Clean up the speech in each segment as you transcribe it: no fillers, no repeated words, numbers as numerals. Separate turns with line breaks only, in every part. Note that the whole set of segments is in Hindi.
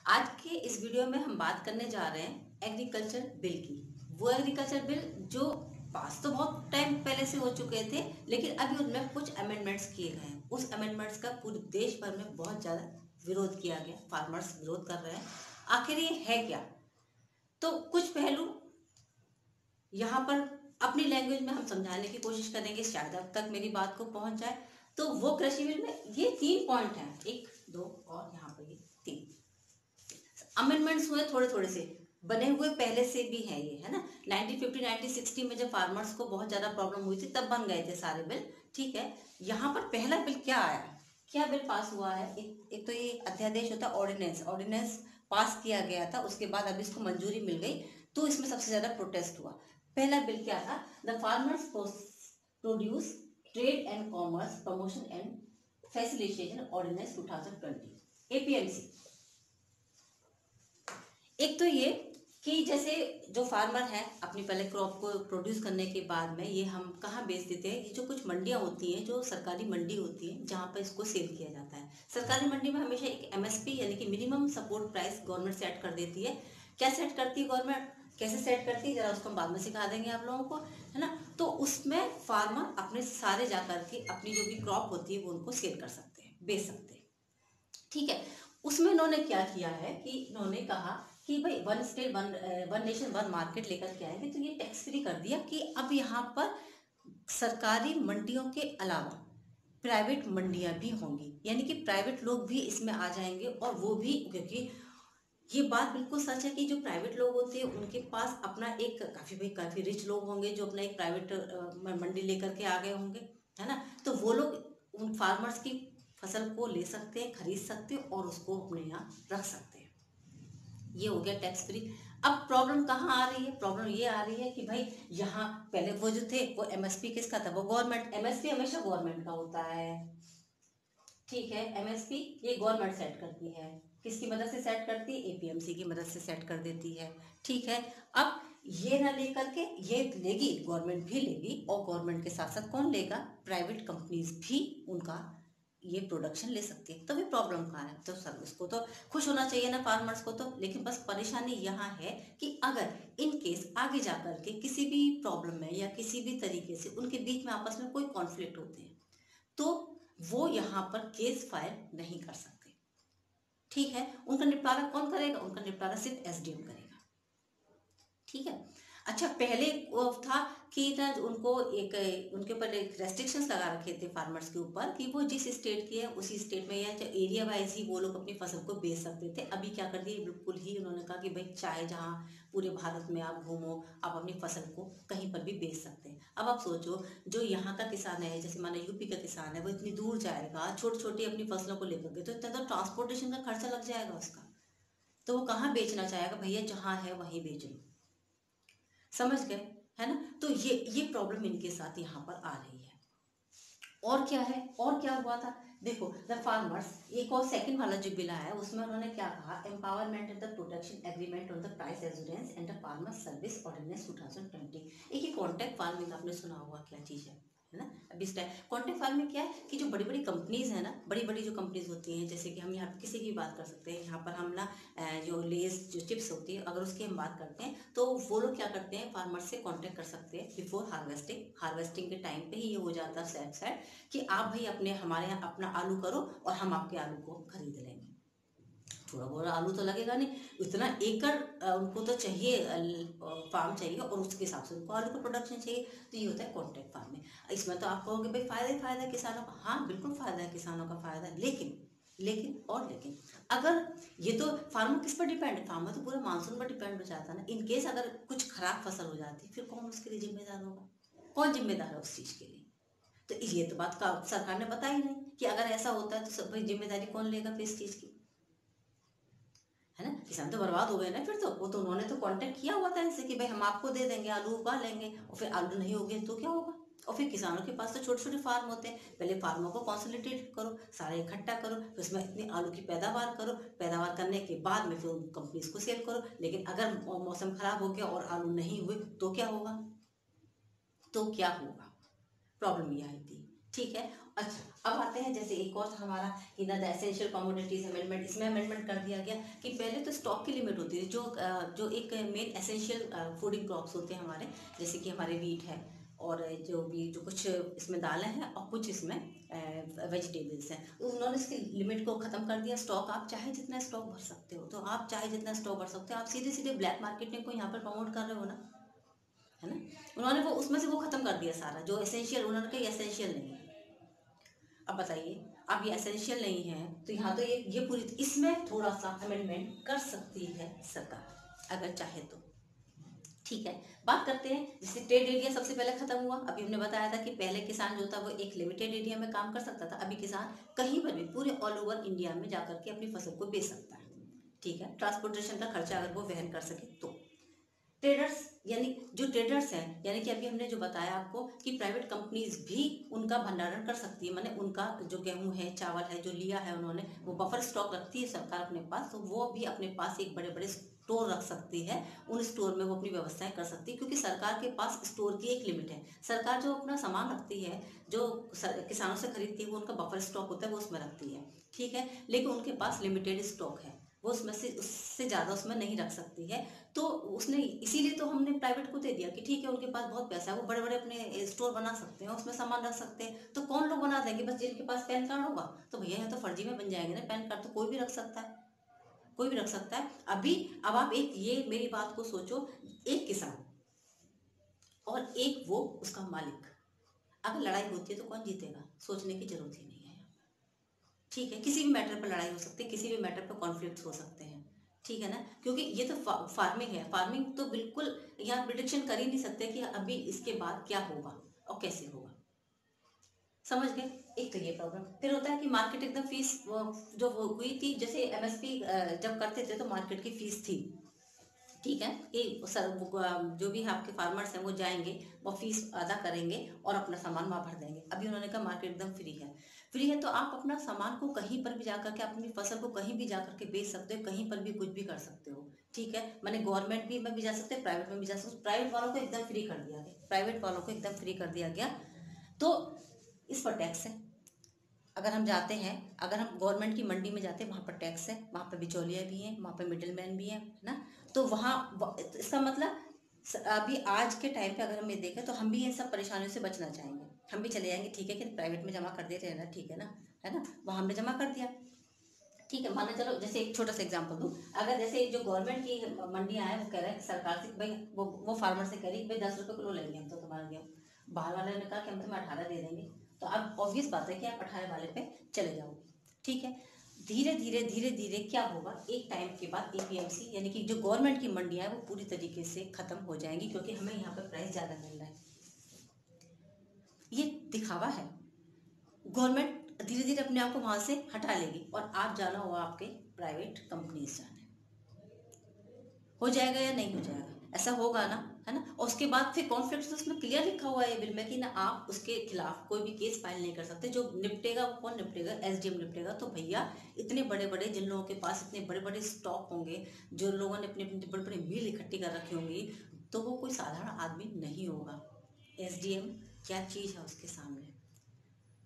आज के इस वीडियो में हम बात करने जा रहे हैं एग्रीकल्चर बिल की। वो एग्रीकल्चर बिल जो पास तो बहुत टाइम पहले से हो चुके थे, लेकिन अभी उनमें कुछ अमेंडमेंट्स किए गए हैं। उस अमेंडमेंट्स का पूरे देश भर में बहुत ज़्यादा विरोध किया गया, फार्मर्स विरोध कर रहे हैं। आखिर ये है क्या? तो कुछ पहलू यहाँ पर अपनी लैंग्वेज में हम समझाने की कोशिश करेंगे, शायद अब तक मेरी बात को पहुंच जाए। तो वो कृषि बिल में ये 3 पॉइंट हैं, 1, 2 और यहाँ पर ये 3 अमेंडमेंट्स हुए, थोड़े थोड़े से बने हुए पहले से भी है ये, है ना। 1950 1960 में जब फार्मर्स को बहुत ज्यादा प्रॉब्लम हुई थी तब बन गए थे सारे बिल। ठीक है, यहाँ पर पहला बिल क्या आया, क्या बिल पास हुआ है? एक तो ये अध्यादेश होता है, ऑर्डिनेंस। ऑर्डिनेंस पास किया गया था, उसके बाद अब इसको मंजूरी मिल गई, तो इसमें सबसे ज्यादा प्रोटेस्ट हुआ। पहला बिल क्या था? The farmers produce trade and commerce promotion and facilitation ordinance 2020, APMC. एक तो ये कि जैसे जो फार्मर है अपनी पहले क्रॉप को प्रोड्यूस करने के बाद में ये हम कहाँ बेच देते हैं, ये जो कुछ मंडियाँ होती हैं, जो सरकारी मंडी होती है जहाँ पर इसको सेल किया जाता है। सरकारी मंडी में हमेशा एक एमएसपी यानी कि minimum support price government set कर देती है। क्या सेट करती है गवर्नमेंट, कैसे सेट करती है, जरा उसको हम बाद में सिखा देंगे आप लोगों को, है ना। तो उसमें फार्मर अपने सारे जा करके अपनी जो भी क्रॉप होती है वो उनको सेल कर सकते हैं, बेच सकते हैं। ठीक है, उसमें इन्होंने क्या किया है कि इन्होंने कहा कि भाई one state one nation one market लेकर के आएंगे, तो ये टैक्स फ्री कर दिया कि अब यहाँ पर सरकारी मंडियों के अलावा प्राइवेट मंडियां भी होंगी, यानी कि प्राइवेट लोग भी इसमें आ जाएंगे। और वो भी क्योंकि ये बात बिल्कुल सच है कि जो प्राइवेट लोग होते हैं उनके पास अपना एक काफ़ी रिच लोग होंगे जो अपना एक प्राइवेट मंडी लेकर के आ गए होंगे, है ना। तो वो लोग उन फार्मर्स की फसल को ले सकते हैं, खरीद सकते हैं और उसको अपने यहाँ रख सकते हैं। ये हो गया टैक्स फ्री। अब प्रॉब्लम कहाँ आ रही है? प्रॉब्लम ये आ रही है कि भाई यहाँ पहले वो जो थे वो एमएसपी किसका था? वो गवर्नमेंट, एमएसपी हमेशा गवर्नमेंट का होता है। ठीक है, एमएसपी ये गवर्नमेंट सेट करती है। किसकी मदद से सेट करती है? एपीएमसी की मदद से सेट कर देती है। ठीक है, अब ये ना लेकर के ये लेगी, गवर्नमेंट भी लेगी, और गवर्नमेंट के साथ साथ कौन लेगा? प्राइवेट कंपनीज भी उनका ये प्रोडक्शन ले सकती है। तभी प्रॉब्लम कहाँ है? तो सर उसको तो खुश होना चाहिए ना फार्मर्स को, तो लेकिन बस परेशानी यहाँ है कि अगर इन केस आगे जा करके किसी भी प्रॉब्लम में या किसी भी तरीके से उनके बीच में आपस में कोई कॉन्फ्लिक्ट होते हैं तो वो यहाँ पर केस फाइल नहीं कर सकते। ठीक है, उनका निपटारा कौन करेगा? उनका निपटारा सिर्फ एसडीएम करेगा। ठीक है, अच्छा पहले वो था कि ना उनको एक उनके ऊपर एक रेस्ट्रिक्शंस लगा रखे थे फार्मर्स के ऊपर कि वो जिस स्टेट के हैं उसी स्टेट में या एरिया वाइज ही वो लोग अपनी फसल को बेच सकते थे। अभी क्या कर दिया, बिल्कुल ही उन्होंने कहा कि भाई चाहे जहाँ पूरे भारत में आप घूमो, आप अपनी फसल को कहीं पर भी बेच सकते हैं। अब आप सोचो, जो यहाँ का किसान है, जैसे माना यूपी का किसान है, वो इतनी दूर जाएगा छोटी छोटी अपनी फसलों को लेकर के, तो इतना तो ट्रांसपोर्टेशन का खर्चा लग जाएगा उसका। तो वो कहाँ बेचना चाहेगा? भैया जहाँ है वहीं बेच लो, समझ गए, है ना। तो ये प्रॉब्लम इनके साथ यहाँ पर आ रही है। और क्या है, और क्या हुआ था? देखो, द फार्मर्स, एक और सेकंड वाला जो बिल आया है उसमें उन्होंने क्या कहा? Empowerment and the protection agreement on the price assurance and the farmer service ordinance 2020। एक ही कॉन्ट्रैक्ट फार्मिंग आपने सुना होगा क्या चीज़ है ना। अब इस टाइम कॉन्ट्रैक्ट फार्मिंग क्या है कि जो बड़ी बड़ी कंपनीज है ना, बड़ी बड़ी जो कंपनीज होती हैं, जैसे कि हम यहाँ किसी की बात कर सकते हैं, यहाँ पर हम ना जो लेस जो चिप्स होती है अगर उसकी हम बात करते हैं तो वो लोग क्या करते हैं, फार्मर से कॉन्टेक्ट कर सकते हैं बिफोर हार्वेस्टिंग। हार्वेस्टिंग के टाइम पे ही ये हो जाता है सेट सेट कि आप भाई अपने हमारे यहाँ अपना आलू करो और हम आपके आलू को खरीद लेंगे। थोड़ा बहुत आलू तो लगेगा नहीं, इतना एकड़ उनको तो चाहिए, फार्म चाहिए और उसके हिसाब से उनको आलू का प्रोडक्शन चाहिए। तो ये होता है कॉन्ट्रैक्ट फार्मिंग। इसमें तो आप कहोगे भाई फायदा ही फायदा है किसानों का। हाँ बिल्कुल फायदा है, किसानों का फायदा है, लेकिन अगर ये तो फार्मर किस पर डिपेंड है? फार्मर तो पूरे मानसून पर डिपेंड हो जाता है ना। इन केस अगर कुछ खराब फसल हो जाती फिर कौन उसके लिए जिम्मेदार होगा? कौन जिम्मेदार है उस चीज के लिए? तो ये तो बात का सरकार ने बताई नहीं कि अगर ऐसा होता है तो सब भाई जिम्मेदारी कौन लेगा फिर इस चीज की, है ना। किसान तो बर्बाद हो गए ना फिर। तो वो तो उन्होंने तो कांटेक्ट किया हुआ था इनसे कि भाई हम आपको दे देंगे, आलू उगा लेंगे, और फिर आलू नहीं होगे तो क्या होगा? और फिर किसानों के पास तो छोटे छोटे फार्म होते हैं, पहले फार्मों को कॉन्सोलिडेट करो, सारे इकट्ठा करो, फिर उसमें इतनी आलू की पैदावार करो, पैदावार करने के बाद में फिर उन कंपनीज को सेल करो। लेकिन अगर मौसम खराब हो गया और आलू नहीं हुए तो क्या होगा? तो क्या होगा? प्रॉब्लम ये आई थी। ठीक है। अच्छा, अब आते हैं जैसे एक और हमारा in the essential commodities amendment. इसमें अमेंडमेंट कर दिया गया कि पहले तो स्टॉक की लिमिट होती थी, जो एक मेन एसेंशियल फूडिंग क्रॉप्स होते हैं हमारे, जैसे कि हमारे वीट है और जो कुछ इसमें दालें हैं और कुछ इसमें वेजिटेबल्स हैं, तो उन्होंने इसकी लिमिट को ख़त्म कर दिया। स्टॉक आप चाहे जितना स्टॉक भर सकते हो, तो आप चाहे जितना स्टॉक भर सकते हो, आप सीधे सीधे ब्लैक मार्केटिंग को यहाँ पर प्रमोट कर रहे हो ना, है ना। उन्होंने वो उसमें से वो ख़त्म कर दिया सारा, जो एसेंशियल, उन्होंने कहा एसेंशियल नहीं है। अब बताइए, अब ये एसेंशियल नहीं है तो यहाँ तो ये पूरी, इसमें थोड़ा सा अमेंडमेंट कर सकती है सरकार अगर चाहे तो। ठीक है, बात करते हैं जैसे ट्रेड एरिया सबसे पहले खत्म हुआ। अभी हमने बताया था कि पहले किसान जो था वो एक लिमिटेड एरिया में काम कर सकता था, अभी किसान कहीं पर भी पूरे ऑल ओवर इंडिया में जाकर के अपनी फसल को बेच सकता है। ठीक है, ट्रांसपोर्टेशन का खर्चा अगर वो वहन कर सके तो। ट्रेडर्स, यानी जो ट्रेडर्स हैं, यानी कि अभी हमने जो बताया आपको कि प्राइवेट कंपनीज भी उनका भंडारण कर सकती है, माने उनका जो गेहूं है, चावल है, जो लिया है उन्होंने, वो बफर स्टॉक रखती है सरकार अपने पास, तो वो भी अपने पास एक बड़े बड़े स्टोर रख सकती है। उन स्टोर में वो अपनी व्यवस्थाएं कर सकती है, क्योंकि सरकार के पास स्टोर की एक लिमिट है। सरकार जो अपना सामान रखती है, जो किसानों से खरीदती है, वो उनका बफर स्टॉक होता है, वो उसमें रखती है। ठीक है, लेकिन उनके पास लिमिटेड स्टॉक है, वो उसमें से उससे ज़्यादा उसमें नहीं रख सकती है। तो उसने इसीलिए तो हमने प्राइवेट को दे दिया कि ठीक है, उनके पास बहुत पैसा है, वो बड़े बड़े अपने स्टोर बना सकते हैं, उसमें सामान रख सकते हैं। तो कौन लोग बना देंगे? बस जिनके पास पैन कार्ड होगा। तो भैया यहाँ तो फर्जी में बन जाएंगे ना पैन कार्ड, तो कोई भी रख सकता है, कोई भी रख सकता है। अभी अब आप एक ये मेरी बात को सोचो, एक किसान और एक वो उसका मालिक, अगर लड़ाई होती है तो कौन जीतेगा? सोचने की जरूरत ही नहीं है। ठीक है, किसी भी मैटर पर लड़ाई हो सकती है, किसी भी मैटर पर कॉन्फ्लिक्ट हो सकते हैं। ठीक है ना, क्योंकि ये तो फार्मिंग है, फार्मिंग तो बिल्कुल यहाँ प्रिडिक्शन कर ही नहीं सकते कि अभी इसके बाद क्या होगा और कैसे होगा। समझ गए? एक तो ये प्रॉब्लम। फिर होता है कि मार्केट एकदम फीस जो हुई थी, जैसे एमएसपी जब करते थे तो मार्केट की फीस थी। ठीक है, कि सर जो भी आपके फार्मर्स हैं वो जाएंगे, वो फीस अदा करेंगे और अपना सामान वहाँ भर देंगे। अभी उन्होंने कहा मार्केट एकदम फ्री है। फ्री है तो आप अपना सामान को कहीं पर भी जाकर के, अपनी फसल को कहीं भी जाकर के बेच सकते हो, कहीं पर भी कुछ भी कर सकते हो। ठीक है, मैंने गवर्नमेंट भी में भी जा सकते हैं, प्राइवेट में भी जा सकते, प्राइवेट वालों को एकदम फ्री कर दिया गया, प्राइवेट वालों को एकदम फ्री कर दिया गया। तो इस पर टैक्स है। अगर हम जाते हैं, अगर हम गवर्नमेंट की मंडी में जाते हैं, वहाँ पर टैक्स है, वहाँ पर बिचौलिया भी हैं, वहाँ पर मिडिल मैन भी है ना। तो वहाँ इसका मतलब अभी आज के टाइम पे अगर हम ये देखें तो हम भी इन सब परेशानियों से बचना चाहेंगे, हम भी चले जाएंगे। ठीक है कि प्राइवेट में जमा कर देते हैं ना, ठीक है ना, वहाँ हमने जमा कर दिया। ठीक है, माना चलो जैसे एक छोटा सा एग्जांपल दूं, अगर जैसे जो गवर्नमेंट की मंडियां हैं वो कह रहे हैं सरकार से भाई, वो फार्मर से कह रही है भाई 10 रुपये किलो लेंगे हम तो तुम्हारा गेहूँ। बाहर वाले ने कहा कि हम तुम्हें 18 दे देंगे, तो अब ऑब्वियस बात है कि आप 18 वाले पे चले जाओ। ठीक है, धीरे धीरे धीरे धीरे क्या होगा, एक टाइम के बाद एपीएमसी यानी कि जो गवर्नमेंट की मंडियां हैं वो पूरी तरीके से खत्म हो जाएंगी, क्योंकि हमें यहाँ पर प्राइस ज़्यादा मिल रहा है। ये दिखावा है। गवर्नमेंट धीरे धीरे अपने आप को वहां से हटा लेगी और आप जाना होगा आपके प्राइवेट कंपनीज जाने। हो जाएगा या नहीं हो जाएगा? ऐसा होगा ना, है ना। और उसके बाद फिर कॉन्फ्लिक्ट तो उसमें क्लियर लिखा हुआ है बिल में कि ना आप उसके खिलाफ कोई भी केस फाइल नहीं कर सकते। जो निपटेगा वो कौन निपटेगा? एसडीएम निपटेगा। तो भैया इतने बड़े बड़े, जिन लोगों के पास इतने बड़े बड़े स्टॉक होंगे, जो लोगों ने अपने अपने बड़े बड़े मिल इकट्ठी कर रखी होंगी, तो वो कोई साधारण आदमी नहीं होगा। एसडीएम क्या चीज़ है उसके सामने,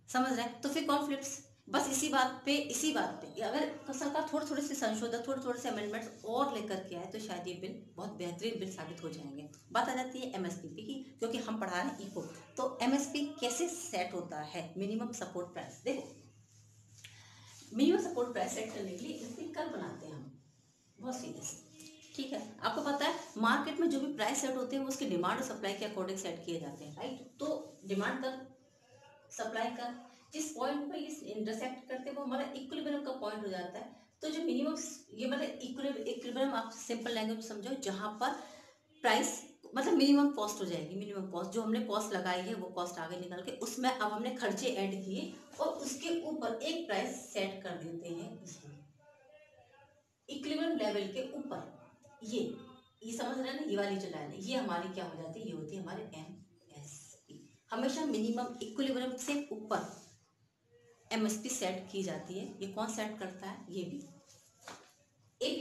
समझ रहे हैं? तो फिर कॉन्फ्लिक्ट्स, बस इसी बात पे अगर सरकार थोड़े थोड़े से संशोधन, थोड़े थोड़े से अमेंडमेंट्स और लेकर के आए तो शायद ये बिल बहुत बेहतरीन बिल साबित हो जाएंगे। बात आ जाती है एमएसपी की, क्योंकि हम पढ़ा रहे हैं इको। तो एमएसपी कैसे सेट होता है? Minimum support price. देखो, मिनिमम सपोर्ट प्राइस सेट करने के लिए इसकी कर बनाते हैं हम, बहुत सीधे से। ठीक है, आपको पता है मार्केट में जो भी प्राइस सेट होते हैं वो उसके डिमांड और सप्लाई के अकॉर्डिंग सेट किए जाते हैं, राइट। तो डिमांड कर, सप्लाई का जिस पॉइंट पर ये इंटरसेक्ट करते हैं वो हमारा इक्विलिब्रियम का पॉइंट हो जाता है। तो जो मिनिमम, ये मतलब इक्विलिब्रियम आप सिंपल लैंग्वेज में समझो, जहां पर प्राइस मतलब मिनिमम कॉस्ट हो जाएगी। मिनिमम कॉस्ट जो हमने कॉस्ट लगाई है वो कॉस्ट आगे निकल के उसमें अब हमने खर्चे ऐड किए और उसके ऊपर एक प्राइस सेट कर देते हैं इक्विलिब्रियम लेवल के ऊपर। ये समझ रहे हैं ना, ये वाली जो लाइन है ये हमारी क्या हो जाती है, ये होती है हमारे एमएसपी। हमेशा मिनिमम इक्विलिब्रियम से ऊपर एमएसपी सेट की जाती है। ये कौन सेट करता है? ये भी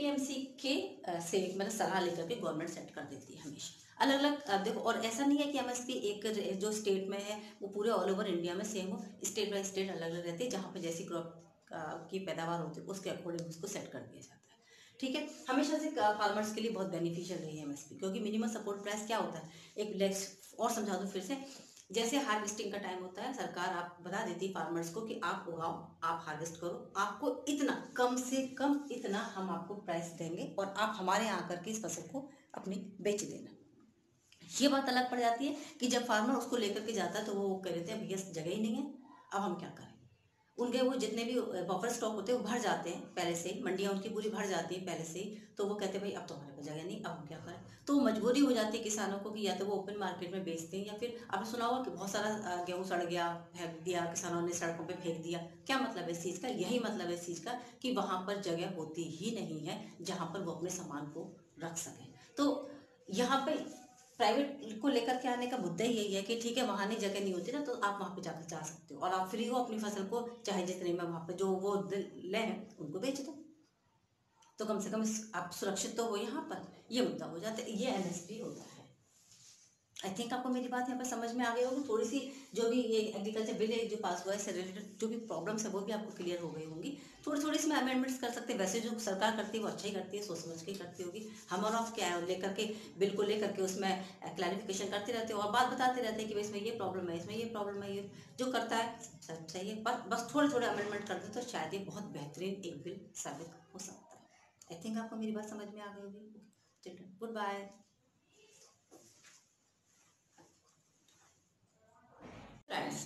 एपीएमसी के से मतलब सलाह लेकर के गवर्नमेंट सेट कर देती है हमेशा अलग अलग। देखो, और ऐसा नहीं है कि एमएसपी एक जो स्टेट में है वो पूरे ऑल ओवर इंडिया में सेम हो, स्टेट बाय स्टेट अलग अलग रहती है, जहाँ पे जैसी क्रॉप की पैदावार होती है उसके अकॉर्डिंग उसको सेट कर दिया जाता है। ठीक है, हमेशा से फार्मर्स के लिए बहुत बेनिफिशियल रही है एमएसपी, क्योंकि मिनिमम सपोर्ट प्राइस क्या होता है, एक लेक्स और समझा दूँ फिर से, जैसे हार्वेस्टिंग का टाइम होता है, सरकार आप बता देती है फार्मर्स को कि आप उगाओ, आप हार्वेस्ट करो, आपको इतना कम से कम इतना हम आपको प्राइस देंगे और आप हमारे यहाँ आकर के इस फसल को अपनी बेच देना। ये बात अलग पड़ जाती है कि जब फार्मर उसको लेकर के जाता है तो वो कह देते हैं भैया जगह ही नहीं है, अब हम क्या करें। उनके वो जितने भी बफर स्टॉक होते हैं वो भर जाते हैं पहले से ही, मंडियाँ उनकी पूरी भर जाती हैं पहले से ही, तो वो कहते हैं भाई अब तो हमारे पास जगह नहीं, अब हम क्या करें। तो मजबूरी हो जाती है किसानों को कि या तो वो ओपन मार्केट में बेचते हैं, या फिर आपने सुना होगा कि बहुत सारा गेहूँ सड़ गया, फेंक दिया, किसानों ने सड़कों पर फेंक दिया। क्या मतलब है इस चीज़ का? यही मतलब है इस चीज़ का कि वहाँ पर जगह होती ही नहीं है जहाँ पर वो अपने सामान को रख सकें। तो यहाँ पे प्राइवेट को लेकर के आने का मुद्दा ही यही है कि ठीक है वहाँ नहीं जगह नहीं होती ना, तो आप वहाँ पे जाकर जा सकते हो और आप फ्री हो अपनी फसल को, चाहे जितने में वहाँ पे जो वो ले हैं उनको बेच दो, तो कम से कम आप सुरक्षित तो हो यहाँ पर। ये मुद्दा हो जाता है, ये एमएसपी होता है। आई थिंक आपको मेरी बात यहाँ पर समझ में आ गई होगी। थोड़ी सी जो भी ये एग्रीकल्चर बिल जो पास हुआ है इससे रिलेटेड जो भी प्रॉब्लम्स है वो भी आपको क्लियर हो गई होंगी। थोड़ी थोड़ी इसमें अमेंडमेंट्स कर सकते हैं, वैसे जो सरकार करती है वो अच्छा ही करती है, सोच समझ के ही करती होगी। हम और ऑफ क्या है लेकर के बिल को लेकर के उसमें क्लैरिफिकेशन करते रहते हैं और बात बताते रहते हैं कि भाई इसमें ये प्रॉब्लम है, इसमें ये प्रॉब्लम है, ये जो करता है सब सही है, पर बस थोड़े थोड़े अमेंडमेंट कर दें तो शायद ये बहुत बेहतरीन एक बिल साबित हो सकता है। आई थिंक आपको मेरी बात समझ में आ गई होगी। Children, good bye. फ्रेंड्स,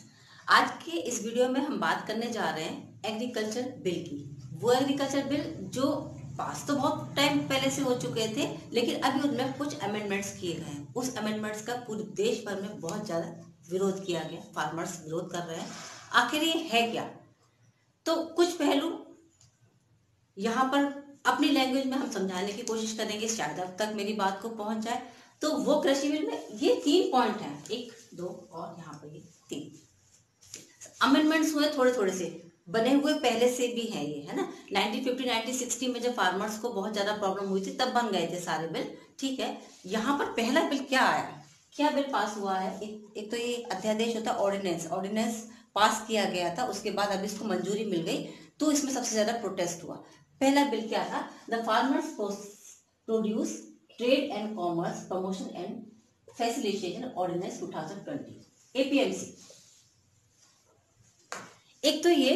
आज के इस वीडियो में हम बात करने जा रहे हैं एग्रीकल्चर बिल की। वो एग्रीकल्चर बिल जो पास तो बहुत टाइम पहले से हो चुके थे, लेकिन अभी उनमें कुछ अमेंडमेंट्स किए गए हैं। उस अमेंडमेंट्स का पूरे देश भर में बहुत ज़्यादा विरोध किया गया, फार्मर्स विरोध कर रहे हैं। आखिर ये है क्या? तो कुछ पहलू यहाँ पर अपनी लैंग्वेज में हम समझाने की कोशिश करेंगे, शायद अब तक मेरी बात को पहुंच जाए। तो वो कृषि बिल में ये 3 पॉइंट हैं, 1 2 और यहाँ पर ये 3 अमेंडमेंट्स हुए, थोड़े थोड़े से बने हुए पहले से भी है ये, है ना। 1950 1960 में जब फार्मर्स को बहुत ज्यादा प्रॉब्लम हुई थी तब बन गए थे सारे बिल। ठीक है, यहाँ पर पहला बिल क्या आया, क्या बिल पास हुआ है? एक तो ये अध्यादेश होता है ऑर्डिनेंस, ऑर्डिनेंस पास किया गया था, उसके बाद अब इसको मंजूरी मिल गई, तो इसमें सबसे ज्यादा प्रोटेस्ट हुआ। पहला बिल क्या था? The farmers produce trade and commerce promotion and facilitation ordinance 2020 APMC. एक तो ये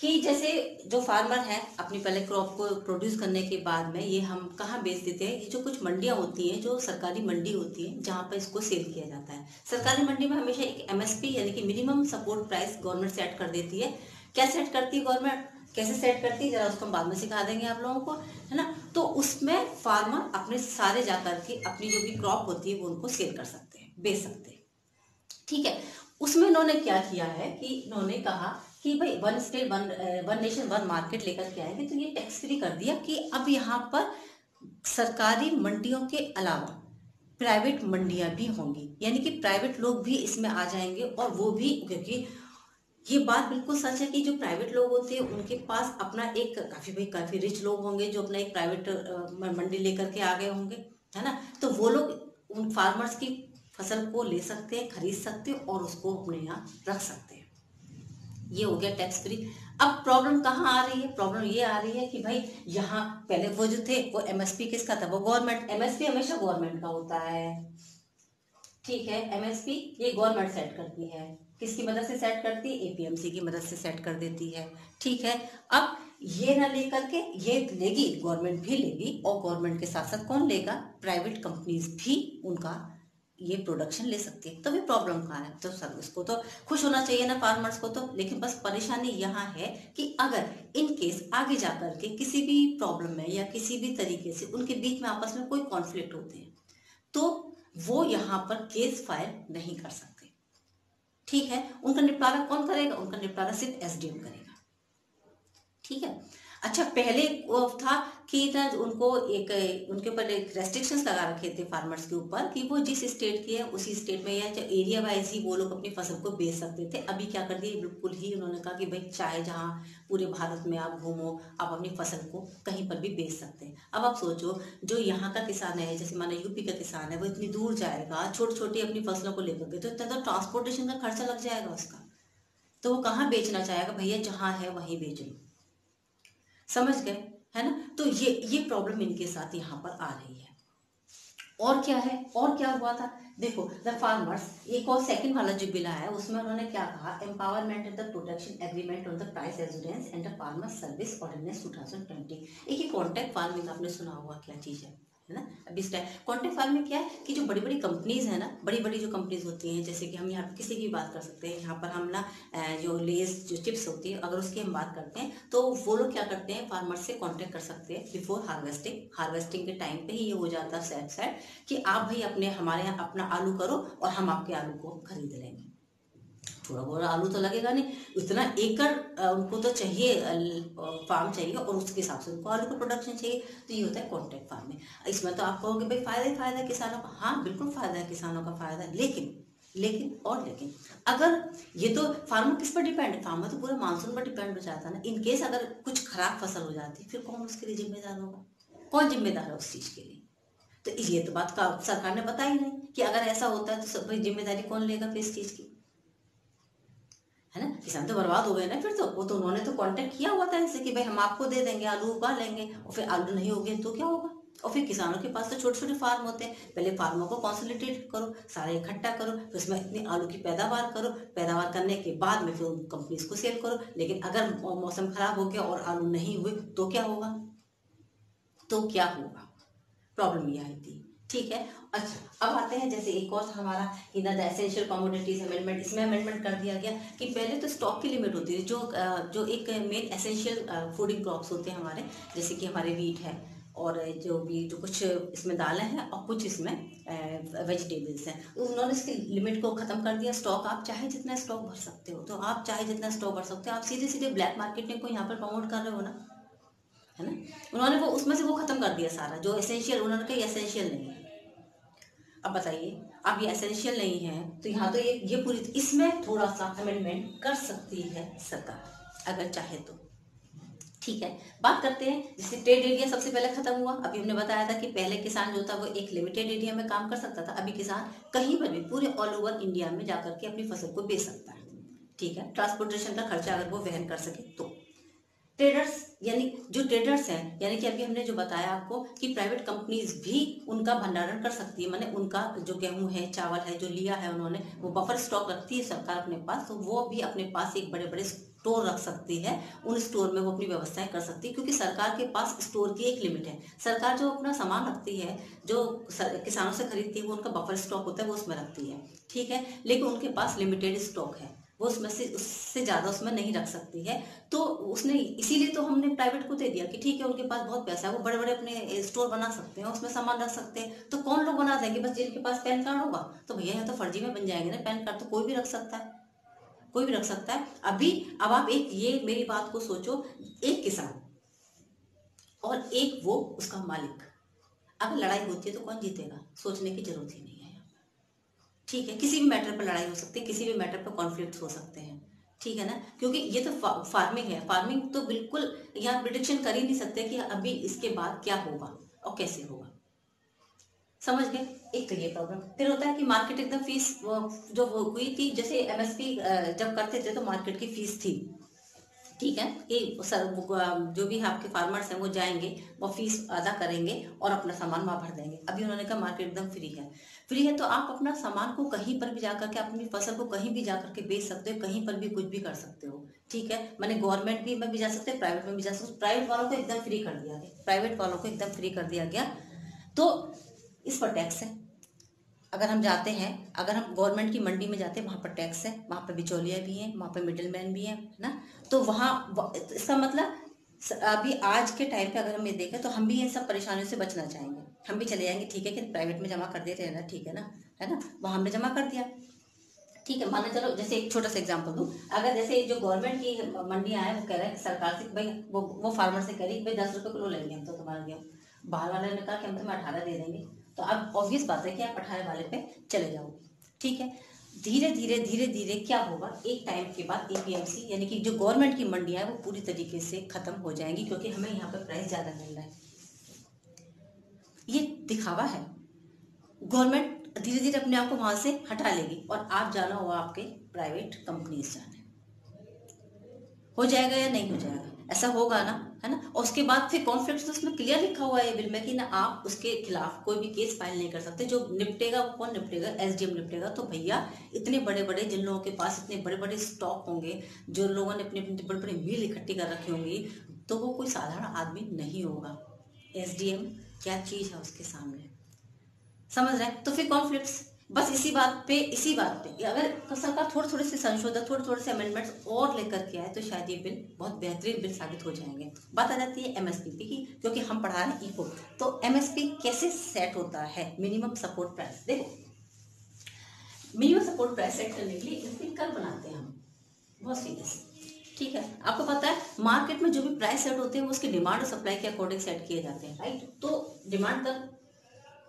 कि जैसे जो फार्मर है अपनी पहले क्रॉप को प्रोड्यूस करने के बाद में ये हम कहाँ बेच देते हैं, ये जो कुछ मंडियाँ होती हैं, जो सरकारी मंडी होती है जहाँ पर इसको सेल किया जाता है। सरकारी मंडी में हमेशा एक एमएसपी यानी कि minimum support price government set कर देती है। क्या सेट करती है गवर्नमेंट, कैसे सेट करती है जरा उसको हम बाद में सिखा देंगे आप लोगों को, है ना। तो उसमें फार्मर अपने सारे जाकर के अपनी जो भी क्रॉप होती है वो उनको सेल कर सकते हैं, बेच सकते हैं। ठीक है, उसमें इन्होंने क्या किया है कि इन्होंने कहा कि भाई one state one nation one market लेकर के आएंगे, तो ये टैक्स फ्री कर दिया कि अब यहाँ पर सरकारी मंडियों के अलावा प्राइवेट मंडियां भी होंगी, यानी कि प्राइवेट लोग भी इसमें आ जाएंगे। और वो भी क्योंकि ये बात बिल्कुल सच है कि जो प्राइवेट लोग होते हैं उनके पास अपना एक काफी रिच लोग होंगे जो अपना एक प्राइवेट मंडी लेकर के आ गए होंगे, है ना। तो वो लोग उन फार्मर्स की फसल को ले सकते हैं, खरीद सकते हैं और उसको अपने यहाँ रख सकते हैं। ये हो गया टैक्स फ्री। अब प्रॉब्लम कहाँ आ रही है? प्रॉब्लम ये आ रही है कि भाई यहाँ पहले वो जो थे वो एमएसपी किसका था? वो गवर्नमेंट, एमएसपी हमेशा गवर्नमेंट का होता है। ठीक है, एमएसपी ये गवर्नमेंट सेट करती है, किसकी मदद से सेट करती है? एपीएमसी की मदद से सेट कर देती है। ठीक है, अब ये ना लेकर के ये लेगी, गवर्नमेंट भी लेगी और गवर्नमेंट के साथ साथ कौन लेगा? प्राइवेट कंपनीज भी उनका ये प्रोडक्शन ले सकती है। तो भी प्रॉब्लम कहाँ है? तो सर इसको तो खुश होना चाहिए ना फार्मर्स को, तो लेकिन बस परेशानी यहाँ है कि अगर इन केस आगे जाकर के किसी भी प्रॉब्लम में या किसी भी तरीके से उनके बीच में आपस में कोई कॉन्फ्लिक्ट होते हैं तो वो यहाँ पर केस फाइल नहीं कर सकते। ठीक है, उनका निपटारा कौन करेगा? उनका निपटारा सिर्फ एसडीएम करेगा। ठीक है, अच्छा पहले वो था कि ना उनको एक उनके ऊपर एक रेस्ट्रिक्शंस लगा रखे थे फार्मर्स के ऊपर कि वो जिस स्टेट के है उसी स्टेट में या एरिया वाइज ही वो लोग अपनी फसल को बेच सकते थे। अभी क्या कर दिया, बिल्कुल ही उन्होंने कहा कि भाई चाहे जहाँ पूरे भारत में आप घूमो, आप अपनी फसल को कहीं पर भी बेच सकते हैं। अब आप सोचो, जो यहाँ का किसान है, जैसे माना यूपी का किसान है, वो इतनी दूर जाएगा छोटी छोटी अपनी फसलों को लेकर के, तो इतना तो ट्रांसपोर्टेशन का खर्चा लग जाएगा उसका, तो वो कहाँ बेचना चाहेगा, भैया जहाँ है वहीं बेच लो। समझ गए, है ना। तो ये प्रॉब्लम इनके साथ यहाँ पर आ रही है। और क्या है, और क्या हुआ था, देखो द फार्मर्स, एक और सेकंड वाला जो बिल आया उसमें उन्होंने क्या कहा, empowerment and the protection agreement on the price assurance and the farmer service ordinance 2020। एक ही कॉन्ट्रैक्ट फार्मिंग आपने सुना होगा क्या चीज है ना। अब इस टाइम कॉन्ट्रैक्ट फार्मिंग क्या है कि जो बड़ी बड़ी कंपनीज है ना, बड़ी बड़ी जो कंपनीज होती हैं, जैसे कि हम यहाँ पर किसी की बात कर सकते हैं, यहाँ पर हम ना जो लेस जो चिप्स होती है अगर उसकी हम बात करते हैं, तो वो लोग क्या करते हैं, फार्मर से कॉन्टेक्ट कर सकते हैं बिफोर हार्वेस्टिंग के टाइम पे ही ये हो जाता है सेट सेट कि आप भाई अपने हमारे यहाँ अपना आलू करो और हम आपके आलू को खरीद लेंगे। थोड़ा बहुत आलू तो लगेगा नहीं, इतना एकड़ उनको तो चाहिए, फार्म चाहिए और उसके हिसाब से उनको आलू का प्रोडक्शन चाहिए। तो ये होता है कॉन्ट्रैक्ट फार्मिंग। इसमें तो आप कहोगे भाई फायदा ही फायदा है किसानों का, हाँ बिल्कुल फायदा है किसानों का, फायदा है, लेकिन अगर ये तो फार्मर किस पर डिपेंड है, फार्मर तो पूरे मानसून पर डिपेंड हो जाता है ना। इन केस अगर कुछ खराब फसल हो जाती फिर कौन उसके लिए जिम्मेदार होगा, कौन जिम्मेदार है उस चीज के लिए। तो ये तो बात का सरकार ने बताई नहीं कि अगर ऐसा होता है तो सब भाई जिम्मेदारी कौन लेगा फिर इस चीज की, है ना। किसान तो बर्बाद हो गए ना फिर, तो वो तो उन्होंने तो कांटेक्ट किया हुआ था इनसे कि भाई हम आपको दे देंगे, आलू उगा लेंगे, और फिर आलू नहीं होगे तो क्या होगा। और फिर किसानों के पास तो छोटे छोटे फार्म होते हैं, पहले फार्मों को कॉन्सोलिडेट करो, सारे इकट्ठा करो, फिर उसमें इतनी आलू की पैदावार करो, पैदावार करने के बाद में फिर उन कंपनीज को सेल करो। लेकिन अगर मौसम खराब हो गया और आलू नहीं हुए तो क्या होगा, प्रॉब्लम ये आई थी। ठीक है, अच्छा अब आते हैं जैसे एक और हमारा in the essential commodities amendment. इसमें अमेंडमेंट कर दिया गया कि पहले तो स्टॉक की लिमिट होती है, जो एक मेन एसेंशियल फूडिंग क्रॉप्स होते हैं हमारे, जैसे कि हमारे वीट है और जो कुछ इसमें दालें हैं और कुछ इसमें वेजिटेबल्स हैं, तो उन्होंने इसकी लिमिट को खत्म कर दिया। स्टॉक आप चाहे जितना स्टॉक भर सकते हो, तो आप चाहे जितना स्टॉक भर सकते हो, आप सीधे सीधे ब्लैक मार्केटिंग को यहाँ पर प्रमोट कर रहे हो ना, है ना। उन्होंने वो उसमें से वो खत्म कर दिया सारा, जो एसेंशियल, उन्होंने कहा एसेंशियल नहीं है। अब बताइए, अब ये एसेंशियल नहीं है तो यहाँ तो ये पूरी, इसमें थोड़ा सा अमेंडमेंट कर सकती है सरकार अगर चाहे तो। ठीक है, बात करते हैं जैसे ट्रेड एरिया सबसे पहले खत्म हुआ। अभी हमने बताया था कि पहले किसान जो था वो एक लिमिटेड एरिया में काम कर सकता था, अभी किसान कहीं पर भी पूरे ऑल ओवर इंडिया में जाकर के अपनी फसल को बेच सकता है। ठीक है, ट्रांसपोर्टेशन का खर्चा अगर वो वहन कर सके तो। ट्रेडर्स, यानी जो ट्रेडर्स हैं, यानी कि अभी हमने जो बताया आपको कि प्राइवेट कंपनीज भी उनका भंडारण कर सकती है, माने उनका जो गेहूं है, चावल है, जो लिया है उन्होंने, वो बफर स्टॉक रखती है सरकार अपने पास, तो वो भी अपने पास एक बड़े बड़े स्टोर रख सकती है। उन स्टोर में वो अपनी व्यवस्थाएं कर सकती है, क्योंकि सरकार के पास स्टोर की एक लिमिट है। सरकार जो अपना सामान रखती है, जो किसानों से खरीदती है, वो उनका बफर स्टॉक होता है, वो उसमें रखती है। ठीक है, लेकिन उनके पास लिमिटेड स्टॉक है, वो उसमें से उससे ज़्यादा उसमें नहीं रख सकती है। तो उसने इसीलिए तो हमने प्राइवेट को दे दिया कि ठीक है, उनके पास बहुत पैसा है, वो बड़े बड़े अपने स्टोर बना सकते हैं, उसमें सामान रख सकते हैं। तो कौन लोग बना देंगे, बस जिनके पास पैन कार्ड होगा। तो भैया यहाँ तो फर्जी में बन जाएंगे ना पैन कार्ड, तो कोई भी रख सकता है, कोई भी रख सकता है। अब आप एक ये मेरी बात को सोचो, एक किसान और एक वो उसका मालिक, अगर लड़ाई होती है तो कौन जीतेगा, सोचने की जरूरत ही नहीं है। ठीक है, किसी भी मैटर पर लड़ाई हो सकती है, किसी भी मैटर पर कॉन्फ्लिक्ट हो सकते हैं। ठीक है ना, क्योंकि ये तो फार्मिंग है, फार्मिंग तो बिल्कुल यहाँ प्रिडिक्शन कर ही नहीं सकते कि अभी इसके बाद क्या होगा और कैसे होगा। समझ गए, एक तो ये प्रॉब्लम। फिर होता है कि मार्केट एकदम फीस जो हुई थी, जैसे एमएसपी जब करते थे तो मार्केट की फीस थी। ठीक है, कि सर जो भी आपके फार्मर्स हैं वो जाएंगे, वो फीस अदा करेंगे और अपना सामान वहाँ भर देंगे। अभी उन्होंने कहा मार्केट एकदम फ्री है, तो आप अपना सामान को कहीं पर भी जाकर के, अपनी फसल को कहीं भी जाकर के बेच सकते हो, कहीं पर भी कुछ भी कर सकते हो। ठीक है, मैंने गवर्नमेंट भी में भी जा सकते हैं, प्राइवेट में भी जा सकते हो। प्राइवेट वालों को एकदम फ्री कर दिया गया, तो इस पर टैक्स है। अगर हम जाते हैं, अगर हम गवर्नमेंट की मंडी में जाते हैं, वहाँ पर टैक्स है, वहाँ पर बिचौलिया भी हैं, वहाँ पर मिडिल मैन भी हैं, है ना। तो इसका मतलब अभी आज के टाइम पे अगर हम ये देखें तो हम भी इन सब परेशानियों से बचना चाहेंगे, हम भी चले जाएंगे। ठीक है कि प्राइवेट में जमा कर देते हैं ना, ठीक है ना, है ना, वहाँ हमने जमा कर दिया। ठीक है, माना चलो जैसे एक छोटा सा एग्जांपल दूं, अगर जैसे जो गवर्नमेंट की मंडियां हैं वो कह रहे हैं सरकार से भाई वो फार्मर से कह रही भाई 10 रुपए किलो लेंगे हम तो तुम्हारा गेहूँ, बाहर वाले ने कहा कि हम तुम्हें 18 दे देंगे, तो अब ऑब्वियस बात है कि आप 18 वाले पे चले जाओगे। ठीक है, धीरे धीरे क्या होगा, एक टाइम के बाद एपीएमसी यानी कि जो गवर्नमेंट की मंडियां है वो पूरी तरीके से खत्म हो जाएंगी, क्योंकि हमें यहाँ पे प्राइस ज्यादा मिल रहा है। ये दिखावा है, गवर्नमेंट धीरे धीरे अपने आप को वहां से हटा लेगी और आप जाना होगा आपके प्राइवेट कंपनीज जाने। हो जाएगा या नहीं हो जाएगा, ऐसा होगा ना, है ना। और उसके बाद फिर कॉन्फ्लिक्ट, तो उसमें क्लियर लिखा हुआ है बिल में कि ना आप उसके खिलाफ कोई भी केस फाइल नहीं कर सकते। जो निपटेगा वो कौन निपटेगा, एसडीएम निपटेगा। तो भैया इतने बड़े बड़े जिन लोगों के पास इतने बड़े बड़े स्टॉक होंगे, जो लोगों ने अपने अपने बड़े बड़े मिल इकट्ठी कर रखी होंगी, तो वो कोई साधारण आदमी नहीं होगा। एसडीएम क्या चीज है उसके सामने, समझ रहे हैं। तो फिर कॉन्फ्लिक्ट्स, बस इसी बात पे अगर सरकार थोड़े से संशोधन, थोड़े से अमेंडमेंट्स और लेकर के आए तो शायद ये बिल बहुत बेहतरीन बिल साबित हो जाएंगे। बात आ जाती है एमएसपी की, क्योंकि हम पढ़ा रहे हैं इको। तो एमएसपी कैसे सेट होता है, मिनिमम सपोर्ट प्राइस। देखो, मिनिमम सपोर्ट प्राइस सेट करने के लिए इसकी कर बनाते हैं हम बहुत सीधे से। ठीक है, आपको पता है मार्केट में जो भी प्राइस सेट होते हैं वो उसकी डिमांड और सप्लाई के अकॉर्डिंग सेट किए जाते हैं, राइट। तो डिमांड का,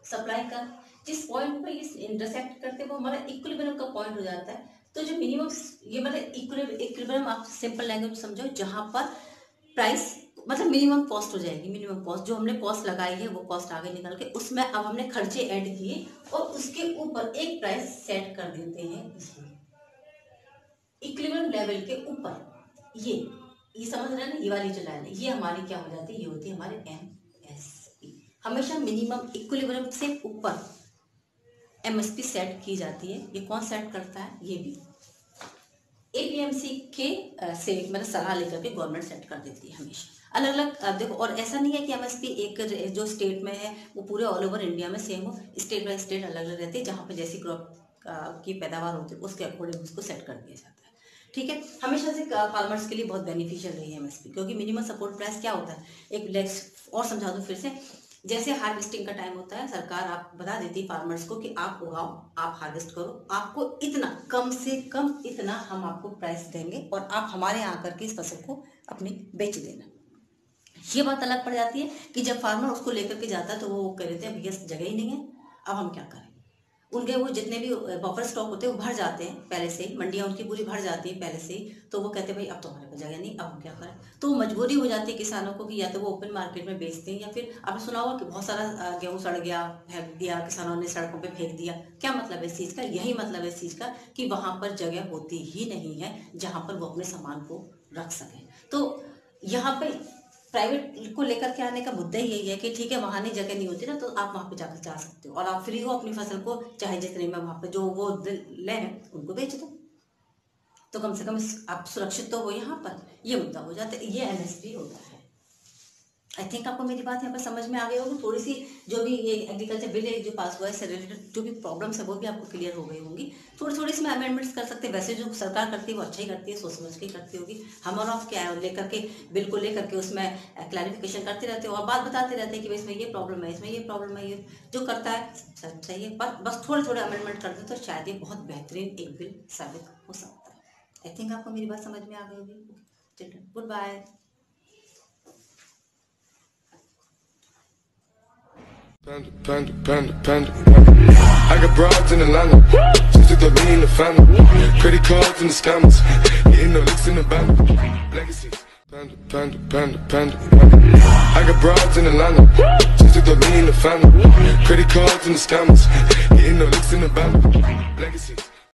सप्लाई का जिस पॉइंट पर ये इंटरसेक्ट करते हैं वो हमारा इक्विलिब्रियम का पॉइंट हो जाता है। तो जो मिनिमम, ये मतलब इक्विलिब्रियम आप सिंपल लैंग्वेज में समझो, जहां पर प्राइस मतलब मिनिमम कॉस्ट हो जाएगी। मिनिमम कॉस्ट जो हमने कॉस्ट लगाई है वो कॉस्ट आगे निकल के उसमें अब हमने खर्चे ऐड किए और उसके ऊपर एक प्राइस सेट कर देते हैं इक्विलिब्रियम लेवल के ऊपर। ये समझ रहे हैं ना, ये वाली जो लाइन है ये हमारी क्या हो जाती है, ये होती है हमारे एमएसपी। हमेशा मिनिमम इक्विलिब्रियम से ऊपर एमएसपी सेट की जाती है। ये कौन सेट करता है, ये भी एपीएमसी के से मतलब सलाह लेकर के गवर्नमेंट सेट कर देती है हमेशा अलग अलग। देखो, और ऐसा नहीं है कि एमएसपी एक जो स्टेट में है वो पूरे ऑल ओवर इंडिया में सेम हो, स्टेट बाय स्टेट अलग अलग रहती है। जहाँ पे जैसी क्रॉप की पैदावार होती है उसके अकॉर्डिंग उसको सेट कर दिया जाता है। ठीक है, हमेशा से फार्मर्स के लिए बहुत बेनिफिशियल रही है एमएसपी, क्योंकि मिनिमम सपोर्ट प्राइस क्या होता है, एक लेक्स और समझा दूं फिर से। जैसे हार्वेस्टिंग का टाइम होता है, सरकार आप बता देती है फार्मर्स को कि आप उगाओ, आप हार्वेस्ट करो, आपको इतना कम से कम इतना हम आपको प्राइस देंगे और आप हमारे यहाँ आकर के इस फसल को अपनी बेच देना। ये बात अलग पड़ जाती है कि जब फार्मर उसको लेकर के जाता है तो वो कह देते हैं भैया जगह ही नहीं है, अब हम क्या करें। उनके वो जितने भी बफर स्टॉक होते हैं वो भर जाते हैं पहले से ही, मंडियाँ उनकी पूरी भर जाती है पहले से ही। तो वो कहते हैं भाई अब तो हमारे पास जगह नहीं, अब हम क्या करें। तो मजबूरी हो जाती है किसानों को कि या तो वो ओपन मार्केट में बेचते हैं, या फिर आपने सुना होगा कि बहुत सारा गेहूँ सड़ गया, फेंक दिया, किसानों ने सड़कों पर फेंक दिया। क्या मतलब है इस चीज़ का, यही मतलब है इस चीज़ का कि वहाँ पर जगह होती ही नहीं है जहाँ पर वो अपने सामान को रख सकें। तो यहाँ पर प्राइवेट को लेकर के आने का मुद्दा ही यही है कि ठीक है वहाँ नहीं जगह नहीं होती ना, तो आप वहाँ पे जाकर जा सकते हो और आप फ्री हो अपनी फसल को, चाहे जितने में वहाँ पे जो वो लें उनको बेच दो, तो कम से कम आप सुरक्षित तो हो यहाँ पर। ये मुद्दा हो जाता है, ये एमएसपी होता है। आई थिंक आपको मेरी बात यहाँ पर समझ में आ गई होगी। थोड़ी सी जो भी ये एग्रीकल्चर बिल जो पास हुआ है इससे रिलेटेड जो भी प्रॉब्लम्स है वो भी आपको क्लियर हो गई होंगी। थोड़ी इसमें अमेंडमेंट्स कर सकते हैं। वैसे जो सरकार करती है वो अच्छा ही करती है, सोच समझ के करती होगी। हम और ऑफ क्या लेकर के बिल को लेकर के उसमें क्लैरिफिकेशन करते रहते हो और बात बताते रहते हैं कि भाई इसमें ये प्रॉब्लम है, इसमें ये प्रॉब्लम है। ये जो करता है सही है, पर बस थोड़े अमेंडमेंट करते हैं तो शायद ये बहुत बेहतरीन एक बिल साबित हो सकता है। आई थिंक आपको मेरी बात समझ में आ गई होगी। चलिए, good bye.
Panda. I got broads in Atlanta, just to throw me in the family. Credit cards and the scammers, getting no licks in the band. Legacies. Panda. I got broads in Atlanta, just to throw me in the family. Credit cards and the scammers, getting no licks in the band. Legacies.